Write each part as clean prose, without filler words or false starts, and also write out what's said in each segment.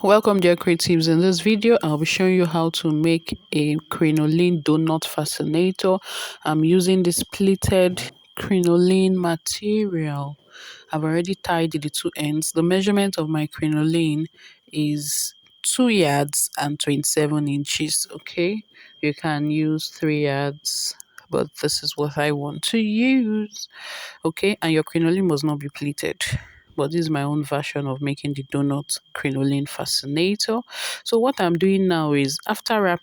Welcome dear creatives. In this video I'll be showing you how to make a crinoline donut fascinator. I'm using this pleated crinoline material. I've already tied the two ends. The measurement of my crinoline is 2 yards and 27 inches. Okay, you can use 3 yards, but this is what I want to use. Okay, and your crinoline must not be pleated, but this is my own version of making the donut crinoline fascinator. So what I'm doing now is, after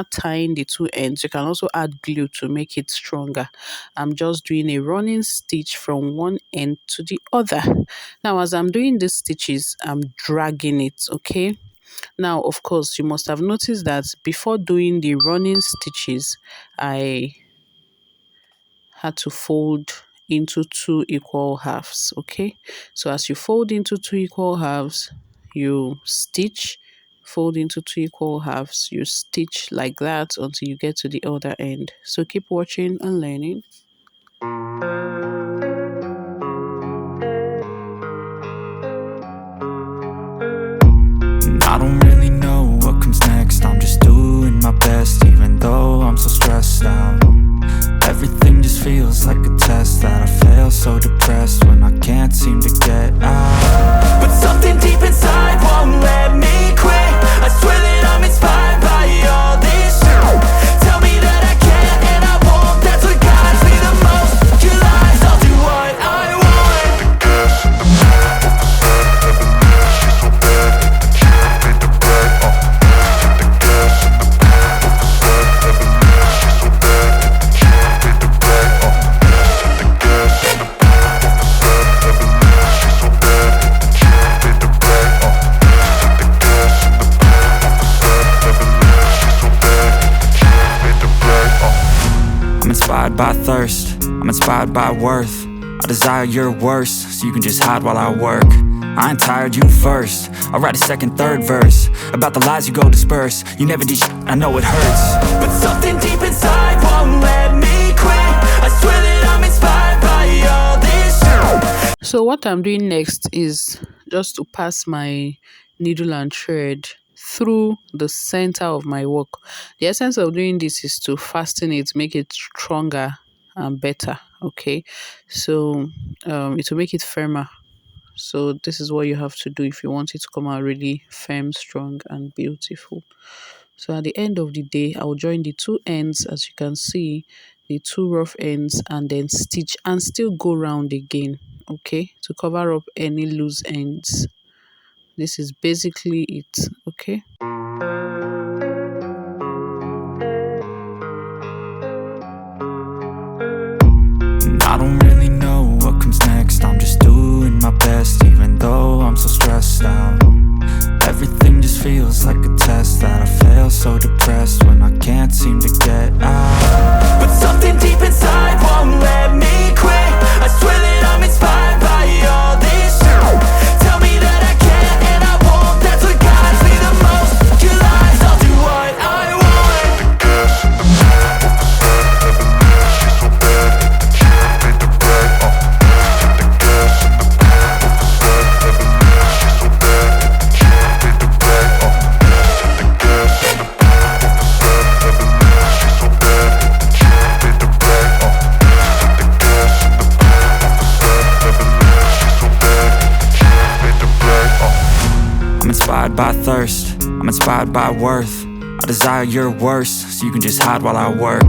tying the two ends, you can also add glue to make it stronger. I'm just doing a running stitch from one end to the other. Now as I'm doing these stitches, I'm dragging it. Okay, now of course you must have noticed that before doing the running stitches, I had to fold into two equal halves. Okay, so as you fold into two equal halves, you stitch, fold into two equal halves, you stitch like that until you get to the other end. So keep watching and learning. I don't really know what comes next. I'm just doing my best, even though I'm so stressed out. Everything just feels like a test that I fail, so depressed when I can't seem to get out. But something deep inside won't let me quit. I swear that I'm inspired by all this shit. Tell me that I can and I won't. That's what guides me the most. Your lies, I'll do what I want. Inspired by thirst, I'm inspired by worth. I desire your worst, so you can just hide while I work. I ain't tired, you first. I'll write a second, third verse about the lies you go disperse. You never did shit, I know it hurts, but something deep inside won't let me quit. I swear that I'm inspired by all this shit. So what I'm doing next is just to pass my needle and thread through the center of my work. The essence of doing this is to fasten it, make it stronger and better. Okay, so it will make it firmer. So this is what you have to do if you want it to come out really firm, strong and beautiful. So at the end of the day, I'll join the two ends, as you can see, the two rough ends, and then stitch and still go round again, okay, to cover up any loose ends. This is basically it. Okay, I don't really know what comes next. I'm just doing my best, even though I'm so stressed out. Everything just feels like a test that I fail, so depressed when I can't seem to get out. But something deep inside won't let me quit. I swear that I'm inspired by all this shit. Tell me that I can and I won't. That's what guides me the most. Your lies, I'll do what I want. I'm inspired by thirst, I'm inspired by worth. I desire your worst, so you can just hide while I work.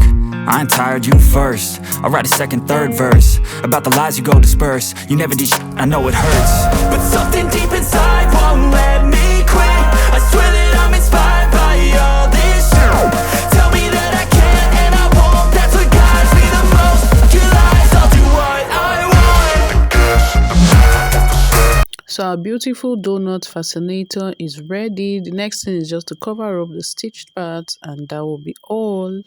I ain't tired, you first. I'll write a second, third verse about the lies you go disperse. You never did shit, I know it hurts, but something deep inside won't let me quit. I swear that I'm inspired by all this shit. Tell me that I can and I won't. That's what guides me the most. Your lies, I'll do what I want. so our beautiful donut fascinator is ready. The next thing is just to cover up the stitched part, and that will be all.